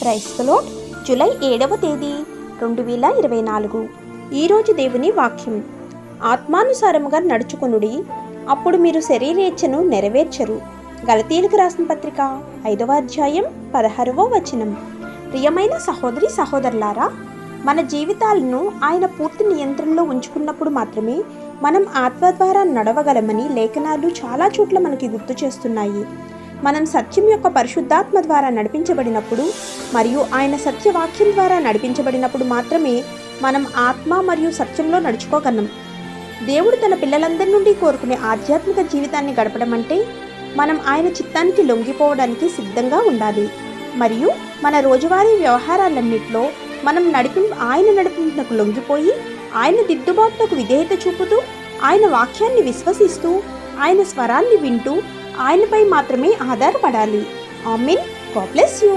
క్రైస్తలోడ్ July 7వ తేదీ 2024. ఈరోజు దేవుని వాక్యం. ఆత్మానుసారముగా నడుచుకొనుడి, అప్పుడు మీరు శరీరేచ్ఛను నెరవేర్చరు. గలతీయులకు రాసిన పత్రిక 5వ అధ్యాయం 16వ వచనం. ప్రియమైన సహోదరి సహోదరులారా, మన జీవితాలను ఆయన పూర్తి నియంత్రణలో ఉంచుకున్నప్పుడు మాత్రమే మనం ఆత్మ ద్వారా నడవగలమని లేఖనాలు చాలా చోట్ల మనకి గుర్తు చేస్తున్నాయి. మనం సత్యం యొక్క పరిశుద్ధాత్మ ద్వారా నడిపించబడినప్పుడు మరియు ఆయన సత్యవాక్యం ద్వారా నడిపించబడినప్పుడు మాత్రమే మనం ఆత్మ మరియు సత్యంలో నడుచుకోగలం. దేవుడు తన పిల్లలందరి నుండి కోరుకునే ఆధ్యాత్మిక జీవితాన్ని గడపడం అంటే మనం ఆయన చిత్తానికి లొంగిపోవడానికి సిద్ధంగా ఉండాలి మరియు మన రోజువారీ వ్యవహారాలన్నింటిలో మనం ఆయన నడిపింపునకు లొంగిపోయి ఆయన దిద్దుబాటుకు విధేయత చూపుతూ ఆయన వాక్యాన్ని విశ్వసిస్తూ ఆయన స్వరాన్ని వింటూ ఆయనపై మాత్రమే ఆధారపడాలి. ఆమేన్. God bless you.